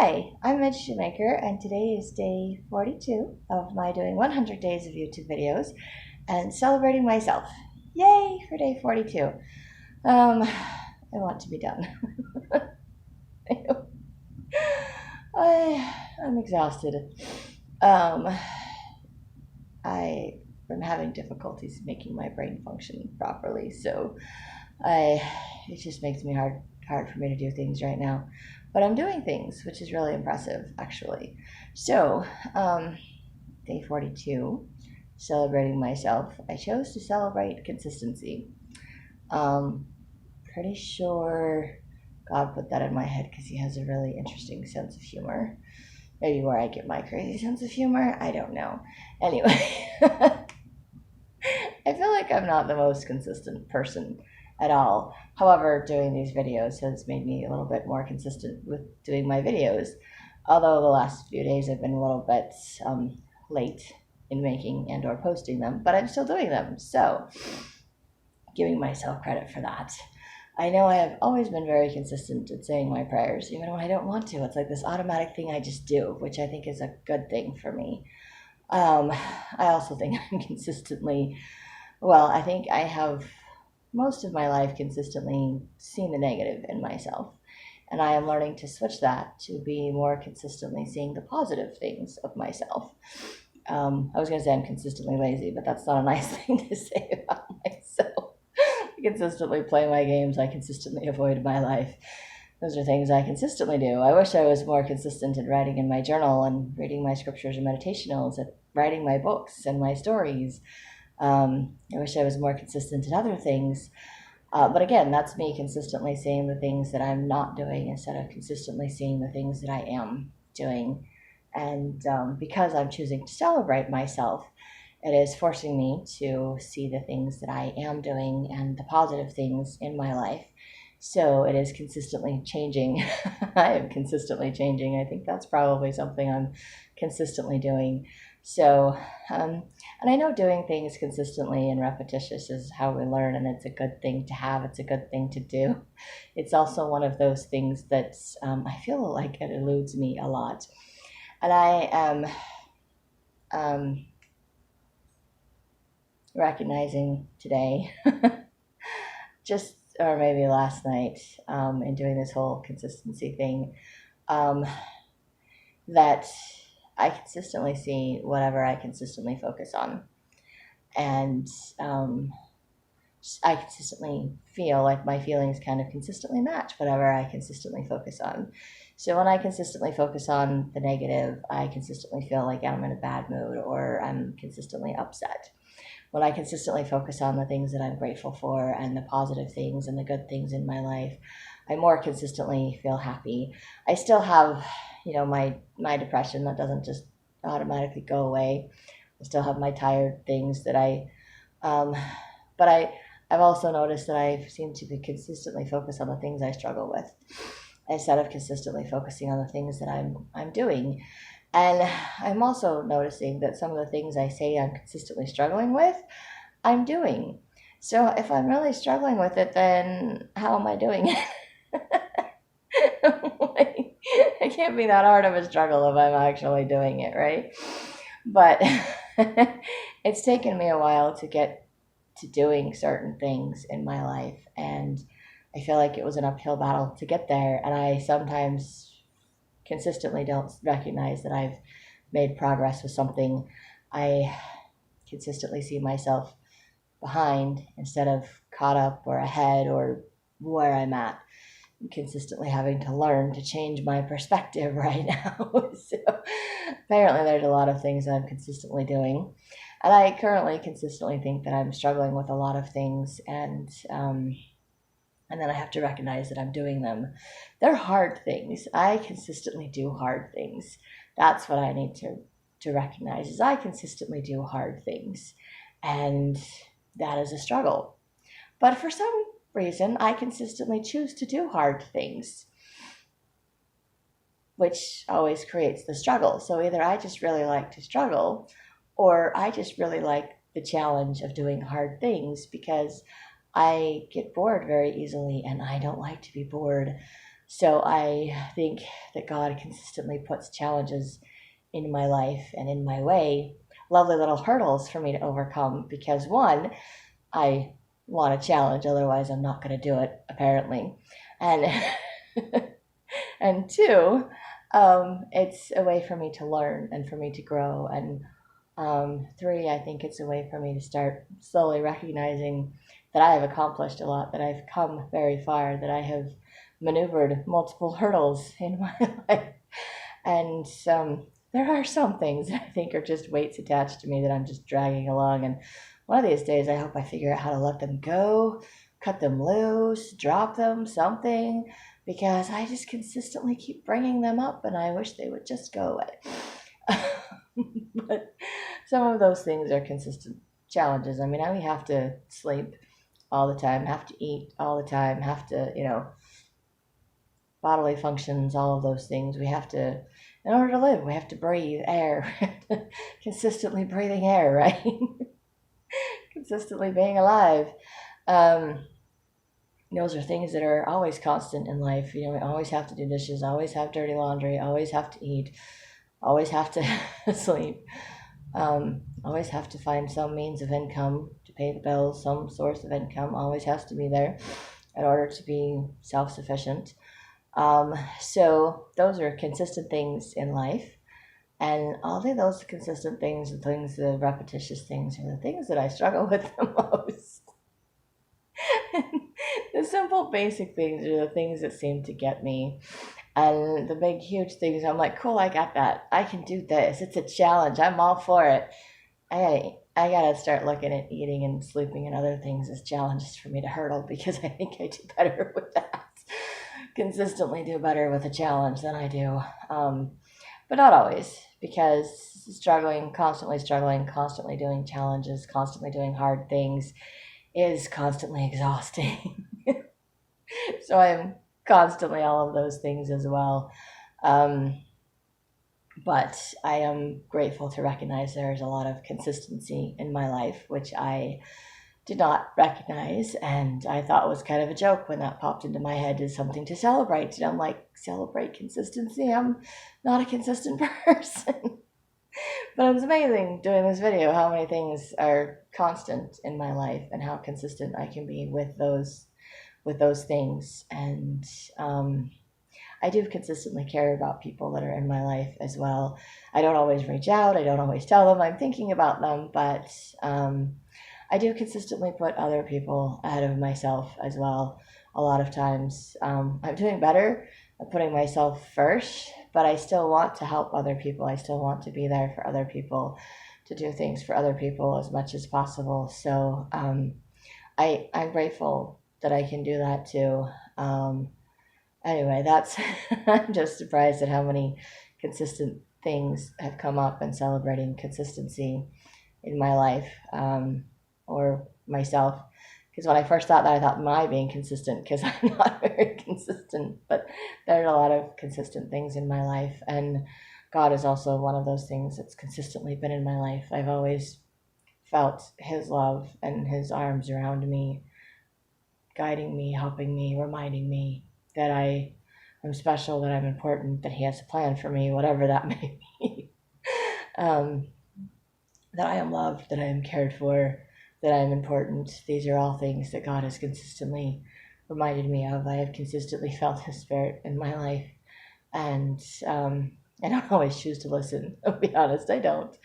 Hi, I'm Midge Shoemaker, and today is day 42 of my doing 100 days of YouTube videos and celebrating myself. Yay for day 42. I want to be done. I'm exhausted. Um, I am having difficulties making my brain function properly, so it just makes me hard for me to do things right now. But I'm doing things, which is really impressive, actually. So, day 42, celebrating myself. I chose to celebrate consistency. Um, Pretty sure God put that in my head because He has a really interesting sense of humor. Maybe where I get my crazy sense of humor, I don't know. Anyway, I feel like I'm not the most consistent person at all. However, doing these videos has made me a little bit more consistent with doing my videos. Although the last few days I've been a little bit late in making and or posting them, but I'm still doing them. So, giving myself credit for that. I know I have always been very consistent at saying my prayers, even when I don't want to. It's like this automatic thing I just do, which I think is a good thing for me. I also think I'm consistently, well, I think I have most of my life consistently seen the negative in myself. And I am learning to switch that to be more consistently seeing the positive things of myself. I was going to say I'm consistently lazy, but that's not a nice thing to say about myself. I consistently play my games. I consistently avoid my life. Those are things I consistently do. I wish I was more consistent at writing in my journal and reading my scriptures and meditationals, at writing my books and my stories. I wish I was more consistent at other things. But again, that's me consistently seeing the things that I'm not doing instead of consistently seeing the things that I am doing. And because I'm choosing to celebrate myself, it is forcing me to see the things that I am doing and the positive things in my life. So it is consistently changing. I am consistently changing. I think that's probably something I'm consistently doing. So, and I know doing things consistently and repetitious is how we learn, and it's a good thing to have. It's a good thing to do. It's also one of those things that I feel like it eludes me a lot. And I am recognizing today, just or maybe last night, in doing this whole consistency thing, um, that I consistently see whatever I consistently focus on. And I consistently feel like my feelings kind of consistently match whatever I consistently focus on. So when I consistently focus on the negative, I consistently feel like I'm in a bad mood or I'm consistently upset. When I consistently focus on the things that I'm grateful for and the positive things and the good things in my life, I more consistently feel happy. I still have, my depression that doesn't just automatically go away. I still have my tired things that um, but I've also noticed that I seem to be consistently focused on the things I struggle with instead of consistently focusing on the things that I'm doing. And I'm also noticing that some of the things I say I'm consistently struggling with, I'm doing. So if I'm really struggling with it, then how am I doing it? Like, it can't be that hard of a struggle if I'm actually doing it, right? But it's taken me a while to get to doing certain things in my life, and I feel like it was an uphill battle to get there, and I sometimes consistently don't recognize that I've made progress with something. I consistently see myself behind instead of caught up or ahead or where I'm at. I'm consistently having to learn to change my perspective right now. So apparently there's a lot of things I'm consistently doing. And I currently consistently think that I'm struggling with a lot of things, and then I have to recognize that I'm doing them. They're hard things. I consistently do hard things. That's what I need to recognize is I consistently do hard things. And that is a struggle. But for some reason, I consistently choose to do hard things, which always creates the struggle. So either I just really like to struggle, or I just really like the challenge of doing hard things because I get bored very easily and I don't like to be bored. So I think that God consistently puts challenges in my life and in my way, lovely little hurdles for me to overcome, because one, I want a challenge, otherwise I'm not going to do it, apparently. And and two, it's a way for me to learn and for me to grow. And three, I think it's a way for me to start slowly recognizing that I have accomplished a lot, that I've come very far, that I have maneuvered multiple hurdles in my life. And there are some things that I think are just weights attached to me that I'm just dragging along. And one of these days, I hope I figure out how to let them go, cut them loose, drop them, something, because I just consistently keep bringing them up and I wish they would just go away. But some of those things are consistent challenges. I mean, we have to sleep all the time, have to eat all the time, have to, bodily functions, all of those things. We have to, in order to live, we have to breathe air, consistently breathing air, right? Consistently being alive. Those are things that are always constant in life. We always have to do dishes, always have dirty laundry, always have to eat, always have to sleep, always have to find some means of income to pay the bills, some source of income always has to be there in order to be self-sufficient. So those are consistent things in life. And all of those consistent things, the repetitious things, are the things that I struggle with the most. The simple, basic things are the things that seem to get me. And the big, huge things, I'm like, cool, I got that. I can do this. It's a challenge. I'm all for it. I gotta start looking at eating and sleeping and other things as challenges for me to hurdle, because I think I do better with that. Consistently do better with a challenge than I do. But not always, because constantly doing challenges, constantly doing hard things is constantly exhausting. So I'm constantly all of those things as well. But I am grateful to recognize there's a lot of consistency in my life, which I did not recognize, and I thought was kind of a joke when that popped into my head as something to celebrate. And I'm like, celebrate consistency? I'm not a consistent person. But it's amazing doing this video how many things are constant in my life and how consistent I can be with those things. And I do consistently care about people that are in my life as well. I don't always reach out. I don't always tell them I'm thinking about them, but I do consistently put other people ahead of myself as well. A lot of times, I'm doing better at putting myself first, but I still want to help other people. I still want to be there for other people, to do things for other people as much as possible. So I'm grateful that I can do that too. Anyway, I'm just surprised at how many consistent things have come up and celebrating consistency in my life, or myself. Because when I first thought that, I thought, am I being consistent? Because I'm not very consistent, but there are a lot of consistent things in my life. And God is also one of those things that's consistently been in my life. I've always felt His love and His arms around me, guiding me, helping me, reminding me that I am special, that I'm important, that He has a plan for me, whatever that may be. That I am loved, that I am cared for, that I am important. These are all things that God has consistently reminded me of. I have consistently felt His Spirit in my life, and I don't always choose to listen. I'll be honest, I don't.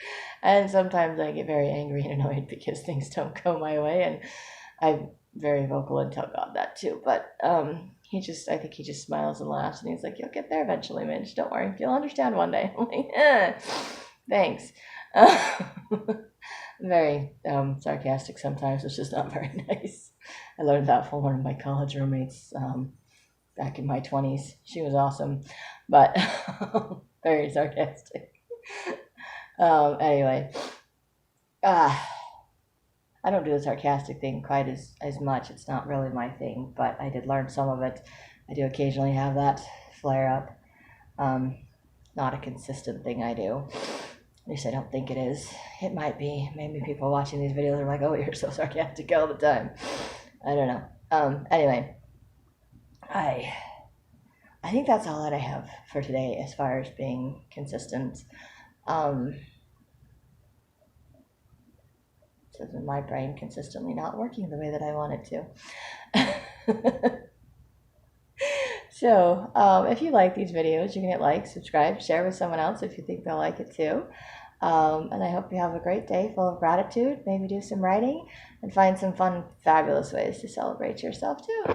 And sometimes I get very angry and annoyed because things don't go my way, and I'm very vocal and tell God that too. But I think He just smiles and laughs, and He's like, "You'll get there eventually, Midge. Don't worry. You'll understand one day." I'm like, thanks. Very sarcastic sometimes, which is not very nice. I learned that from one of my college roommates back in my 20s. She was awesome, but very sarcastic. Anyway, I don't do the sarcastic thing quite as much. It's not really my thing, but I did learn some of it. I do occasionally have that flare up. Not a consistent thing I do. At least I don't think it is. It might be. Maybe people watching these videos are like, oh, you're so sarcastic all the time. I don't know. Anyway, I I think that's all that I have for today as far as being consistent. Um, so my brain consistently not working the way that I want it to. So, if you like these videos, you can hit like, subscribe, share with someone else if you think they'll like it too. And I hope you have a great day full of gratitude. Maybe do some writing and find some fun, fabulous ways to celebrate yourself too.